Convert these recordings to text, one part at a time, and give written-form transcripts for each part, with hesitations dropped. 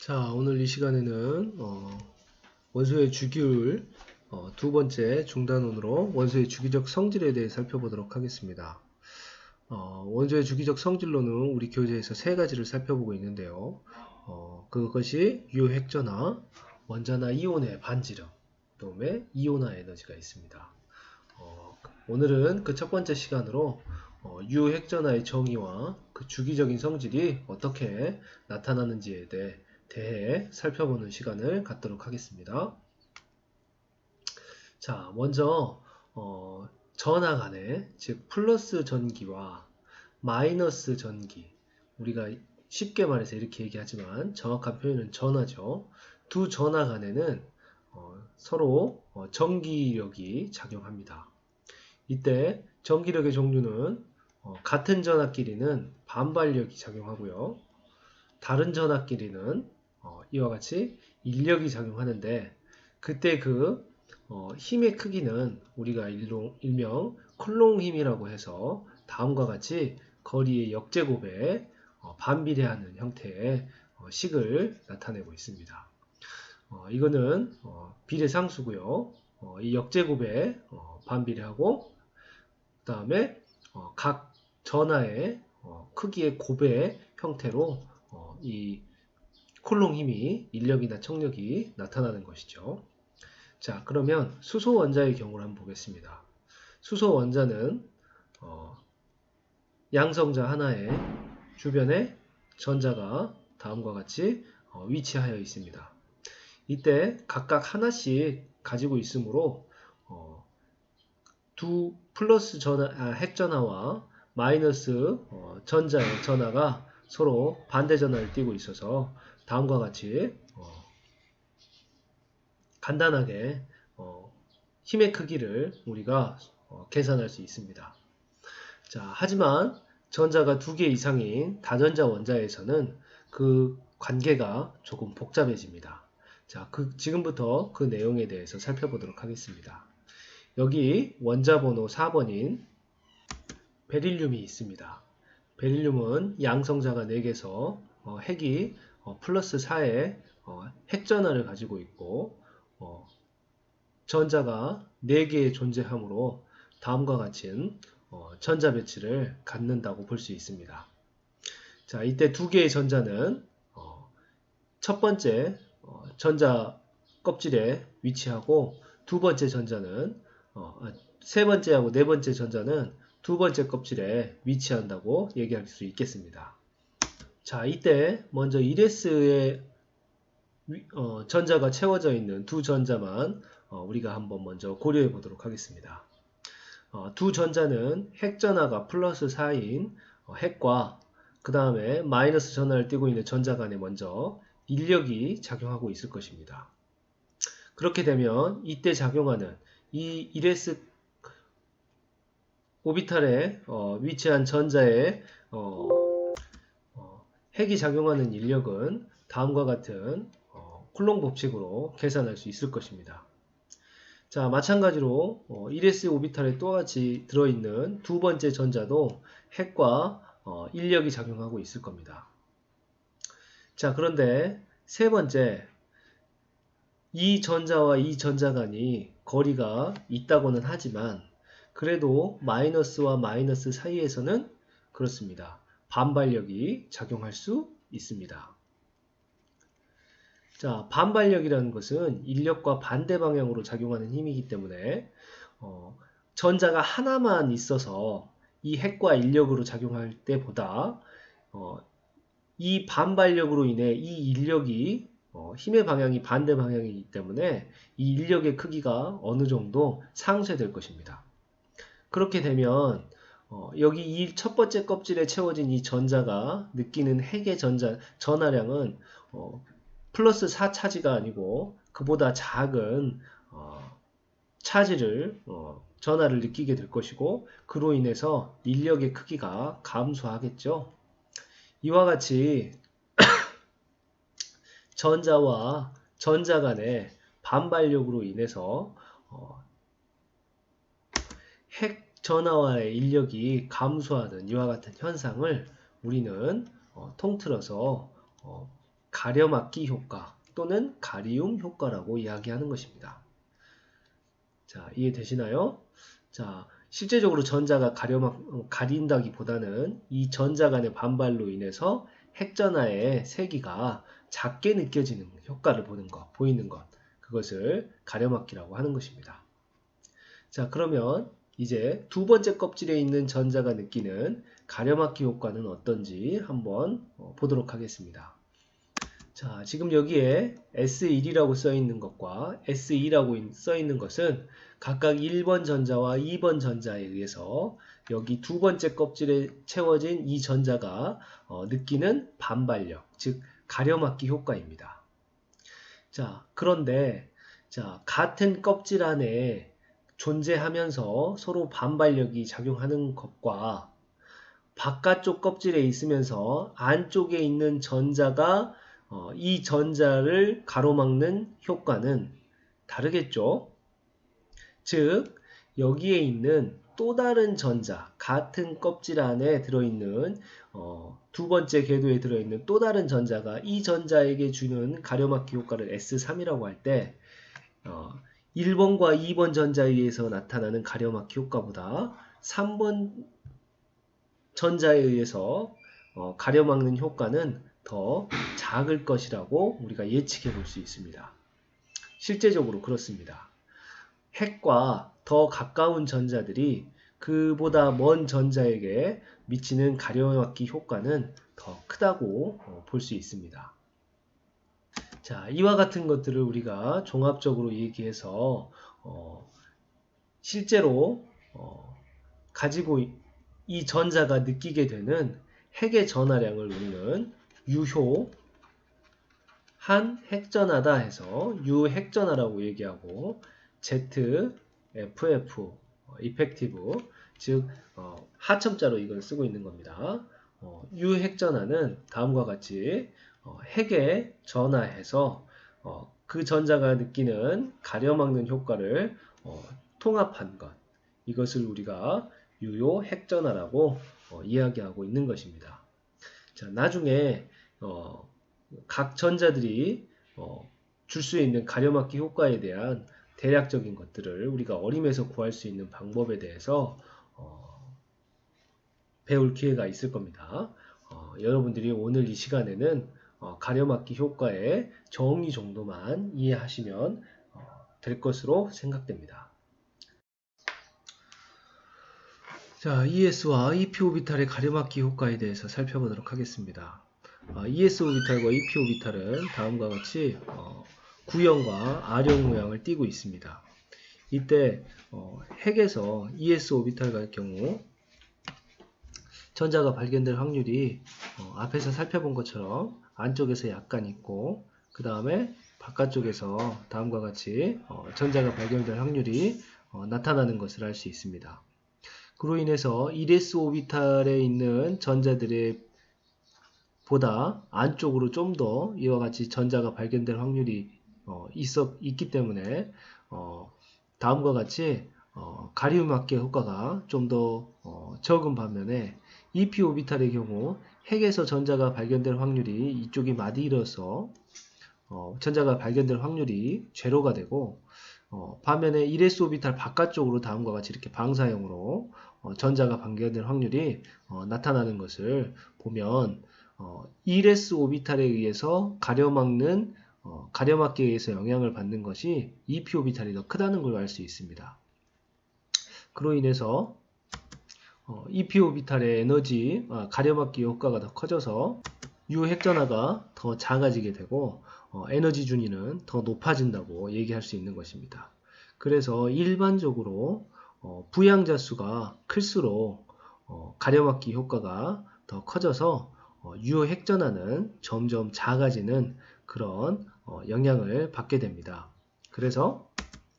자, 오늘 이 시간에는 원소의 주기율 두 번째 중단원으로 원소의 주기적 성질에 대해 살펴보도록 하겠습니다. 원소의 주기적 성질로는 우리 교재에서 세 가지를 살펴보고 있는데요. 그것이 유핵전화, 원자나 이온의 반지름, 그다음에 이온화 에너지가 있습니다. 오늘은 그 첫 번째 시간으로 유핵전화의 정의와 그 주기적인 성질이 어떻게 나타나는지에 대해 살펴보는 시간을 갖도록 하겠습니다. 자, 먼저 전하 간에, 즉 플러스 전기와 마이너스 전기, 우리가 쉽게 말해서 이렇게 얘기하지만 정확한 표현은 전하죠. 두 전하 간에는 서로 전기력이 작용합니다. 이때 전기력의 종류는 같은 전하끼리는 반발력이 작용하고요. 다른 전하끼리는 이와 같이 인력이 작용하는데, 그때 그 힘의 크기는 우리가 일명 쿨롱 힘이라고 해서 다음과 같이 거리의 역제곱에 반비례하는 형태의 식을 나타내고 있습니다. 이거는 비례상수고요. 이 역제곱에 반비례하고, 그 다음에 각 전하의 크기의 곱의 형태로 이 쿨롱 힘이 인력이나 청력이 나타나는 것이죠. 자, 그러면 수소 원자의 경우를 한번 보겠습니다. 수소 원자는 양성자 하나의 주변에 전자가 다음과 같이 위치하여 있습니다. 이때 각각 하나씩 가지고 있으므로 두 플러스 핵전하와 마이너스 전자의 전하가 서로 반대 전하를 띠고 있어서 다음과 같이 간단하게 힘의 크기를 우리가 계산할 수 있습니다. 자, 하지만 전자가 2개 이상인 다전자 원자에서는 그 관계가 조금 복잡해집니다. 자, 지금부터 그 내용에 대해서 살펴보도록 하겠습니다. 여기 원자 번호 4번인 베릴륨이 있습니다. 베릴륨은 양성자가 4개에서 핵이 플러스 4의 핵전하를 가지고 있고, 전자가 4개의 존재하므로 다음과 같은 전자 배치를 갖는다고 볼 수 있습니다. 자, 이때 2개의 전자는 첫 번째 전자 껍질에 위치하고, 두 번째 전자는 세 번째하고 네 번째 전자는 두 번째 껍질에 위치한다고 얘기할 수 있겠습니다. 자, 이때 먼저 1s의 전자가 채워져 있는 두 전자만 우리가 한번 먼저 고려해 보도록 하겠습니다. 두 전자는 핵전하가 플러스 4인 핵과 그 다음에 마이너스 전하를 띠고 있는 전자 간에 먼저 인력이 작용하고 있을 것입니다. 그렇게 되면 이때 작용하는 이 1s 오비탈에 위치한 전자의 핵이 작용하는 인력은 다음과 같은 쿨롱 법칙으로 계산할 수 있을 것입니다. 자, 마찬가지로 1s 오비탈에 또다시 들어있는 두 번째 전자도 핵과 인력이 작용하고 있을 겁니다. 자, 그런데 세 번째, 이 전자와 이 전자 간이 거리가 있다고는 하지만 그래도 마이너스와 마이너스 사이에서는 그렇습니다. 반발력이 작용할 수 있습니다. 자, 반발력이라는 것은 인력과 반대 방향으로 작용하는 힘이기 때문에 전자가 하나만 있어서 이 핵과 인력으로 작용할 때보다 이 반발력으로 인해 이 인력이 힘의 방향이 반대 방향이기 때문에 이 인력의 크기가 어느 정도 상쇄될 것입니다. 그렇게 되면 여기 이 첫 번째 껍질에 채워진 이 전자가 느끼는 핵의 전하량은 플러스 4 차지가 아니고 그보다 작은 차지를 전하를 느끼게 될 것이고, 그로 인해서 인력의 크기가 감소하겠죠. 이와 같이 전자와 전자 간의 반발력으로 인해서 핵 전하와의 인력이 감소하는 이와 같은 현상을 우리는 통틀어서 가려막기 효과 또는 가리움 효과라고 이야기하는 것입니다. 자, 이해되시나요? 자, 실제적으로 전자가 가린다기보다는 이 전자 간의 반발로 인해서 핵전하의 세기가 작게 느껴지는 효과를 보이는 것, 그것을 가려막기라고 하는 것입니다. 자, 그러면 이제 두 번째 껍질에 있는 전자가 느끼는 가려막기 효과는 어떤지 한번 보도록 하겠습니다. 자, 지금 여기에 S1이라고 써 있는 것과 S2라고 써 있는 것은 각각 1번 전자와 2번 전자에 의해서 여기 두 번째 껍질에 채워진 이 전자가 느끼는 반발력, 즉 가려막기 효과입니다. 자, 그런데 자, 같은 껍질 안에 존재하면서 서로 반발력이 작용하는 것과 바깥쪽 껍질에 있으면서 안쪽에 있는 전자가 이 전자를 가로막는 효과는 다르겠죠. 즉 여기에 있는 또 다른 전자, 같은 껍질 안에 들어있는 두 번째 궤도에 들어있는 또 다른 전자가 이 전자에게 주는 가려막기 효과를 S3이라고 할 때 1번과 2번 전자에 의해서 나타나는 가려막기 효과보다 3번 전자에 의해서 가려막는 효과는 더 작을 것이라고 우리가 예측해 볼 수 있습니다. 실제적으로 그렇습니다. 핵과 더 가까운 전자들이 그보다 먼 전자에게 미치는 가려막기 효과는 더 크다고 볼 수 있습니다. 자, 이와 같은 것들을 우리가 종합적으로 얘기해서 실제로 가지고 이 전자가 느끼게 되는 핵의 전하량을 우리는 유효 한 핵전하다 해서 유핵전하라고 얘기하고 ZFF 이펙티브 즉 하첨자로 이걸 쓰고 있는 겁니다. 유핵전하는 다음과 같이 핵에 전하해서 그 전자가 느끼는 가려막는 효과를 통합한 것, 이것을 우리가 유효 핵전하라고 이야기하고 있는 것입니다. 자, 나중에 각 전자들이 줄 수 있는 가려막기 효과에 대한 대략적인 것들을 우리가 어림에서 구할 수 있는 방법에 대해서 배울 기회가 있을 겁니다. 여러분들이 오늘 이 시간에는 가려막기 효과의 정의 정도만 이해하시면 될 것으로 생각됩니다. 자, ES와 EP오비탈의 가려막기 효과에 대해서 살펴보도록 하겠습니다. ES오비탈과 EP오비탈은 다음과 같이 구형과 R형 모양을 띠고 있습니다. 이때 핵에서 ES오비탈 같은 경우 전자가 발견될 확률이 앞에서 살펴본 것처럼 안쪽에서 약간 있고 그 다음에 바깥쪽에서 다음과 같이 전자가 발견될 확률이 나타나는 것을 알 수 있습니다. 그로 인해서 1s 오비탈에 있는 전자들의 보다 안쪽으로 좀 더 이와 같이 전자가 발견될 확률이 있기 때문에 다음과 같이 가리움막기 효과가 좀 더 적은 반면에 EP 오비탈의 경우 핵에서 전자가 발견될 확률이 이쪽이 마디로서 전자가 발견될 확률이 제로가 되고 반면에 1s 오비탈 바깥쪽으로 다음과 같이 이렇게 방사형으로 전자가 발견될 확률이 나타나는 것을 보면 1s 오비탈에 의해서 가려막는 가려막기에 의해서 영향을 받는 것이 EP 오비탈이 더 크다는 걸 알 수 있습니다. 그로 인해서 EP 오비탈의 에너지 가려막기 효과가 더 커져서 유핵전하가 더 작아지게 되고 에너지 준위는 더 높아진다고 얘기할 수 있는 것입니다. 그래서 일반적으로 부양자 수가 클수록 가려막기 효과가 더 커져서 유핵전하는 점점 작아지는 그런 영향을 받게 됩니다. 그래서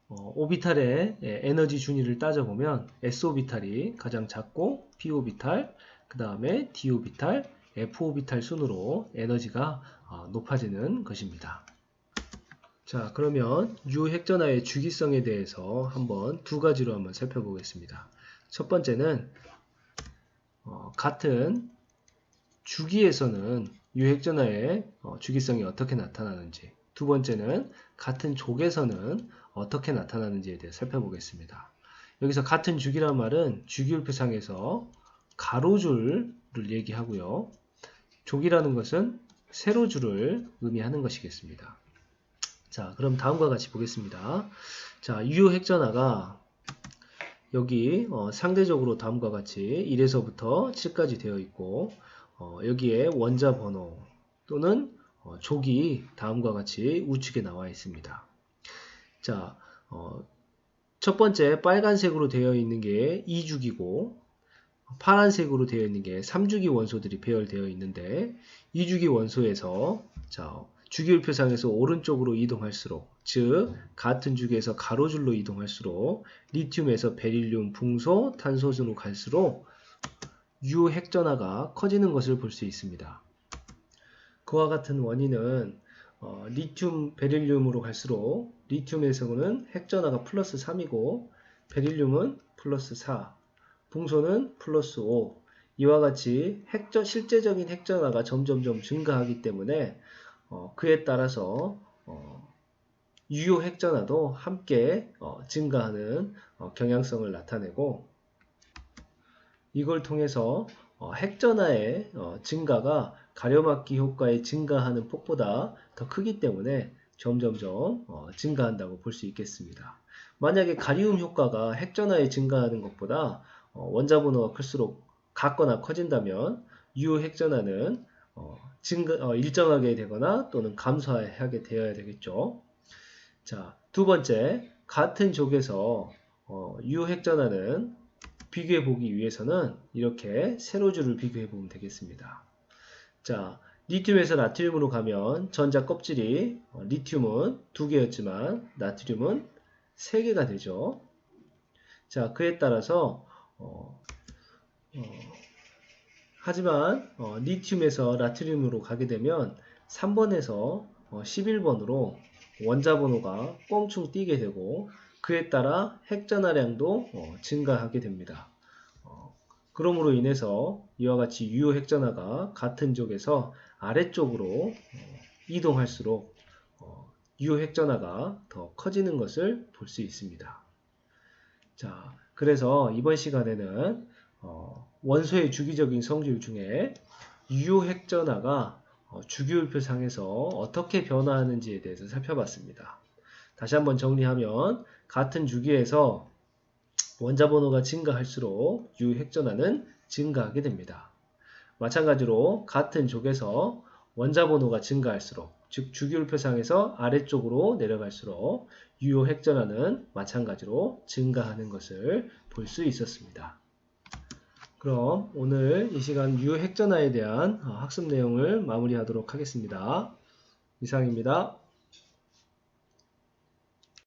오비탈의 에너지 준위를 따져보면 S오비탈이 가장 작고 P오비탈, 그 다음에 D오비탈, F오비탈 순으로 에너지가 높아지는 것입니다. 자, 그러면 유핵전하의 주기성에 대해서 한번 두 가지로 한번 살펴보겠습니다. 첫 번째는 같은 주기에서는 유핵전화의 주기성이 어떻게 나타나는지, 두 번째는 같은 족에서는 어떻게 나타나는지에 대해 살펴보겠습니다. 여기서 같은 주기란 말은 주기율표상에서 가로줄을 얘기하고요. 족이라는 것은 세로줄을 의미하는 것이겠습니다. 자, 그럼 다음과 같이 보겠습니다. 자, 유효핵전화가 여기 상대적으로 다음과 같이 1에서부터 7까지 되어 있고 여기에 원자 번호 또는 족이 다음과 같이 우측에 나와 있습니다. 자, 첫 번째 빨간색으로 되어 있는 게 2주기고 파란색으로 되어 있는 게 3주기 원소들이 배열되어 있는데 2주기 원소에서 자, 주기율표상에서 오른쪽으로 이동할수록, 즉 같은 주기에서 가로줄로 이동할수록 리튬에서 베릴륨, 붕소, 탄소수로 갈수록 유핵전화가 커지는 것을 볼 수 있습니다. 그와 같은 원인은 리튬, 베릴륨으로 갈수록 리튬에서는 핵전화가 플러스 3이고 베릴륨은 플러스 4, 붕소는 플러스 5. 이와 같이 실제적인 핵전화가 점점점 증가하기 때문에 그에 따라서 유효 핵전화도 함께 증가하는 경향성을 나타내고 이걸 통해서 핵전화의 증가가 가려막기 효과의 증가하는 폭보다 더 크기 때문에 점점점 증가한다고 볼 수 있겠습니다. 만약에 가리움 효과가 핵전화에 증가하는 것보다 원자 번호가 클수록 같거나 커진다면 유효 핵전화는 일정하게 되거나 또는 감소하게 되어야 되겠죠. 자, 두 번째, 같은 족에서 유효 핵전화는 비교해 보기 위해서는 이렇게 세로줄을 비교해 보면 되겠습니다. 자, 리튬에서 나트륨으로 가면 전자 껍질이 리튬은 2개였지만 나트륨은 3개가 되죠. 자, 그에 따라서 하지만 리튬에서 나트륨으로 가게 되면 3번에서 11번으로 원자 번호가 껑충 뛰게 되고 그에 따라 핵전화량도 증가하게 됩니다. 그러므로 인해서 이와 같이 유효 핵전화가 같은 족에서 아래쪽으로 이동할수록 유효 핵전화가 더 커지는 것을 볼 수 있습니다. 자, 그래서 이번 시간에는 원소의 주기적인 성질 중에 유효 핵전화가 주기율표상에서 어떻게 변화하는지에 대해서 살펴봤습니다. 다시 한번 정리하면 같은 주기에서 원자 번호가 증가할수록 유효 핵전화는 증가하게 됩니다. 마찬가지로 같은 족에서 원자 번호가 증가할수록 즉 주기율표상에서 아래쪽으로 내려갈수록 유효 핵전화는 마찬가지로 증가하는 것을 볼 수 있었습니다. 그럼 오늘 이 시간 유효 핵전화에 대한 학습 내용을 마무리하도록 하겠습니다. 이상입니다.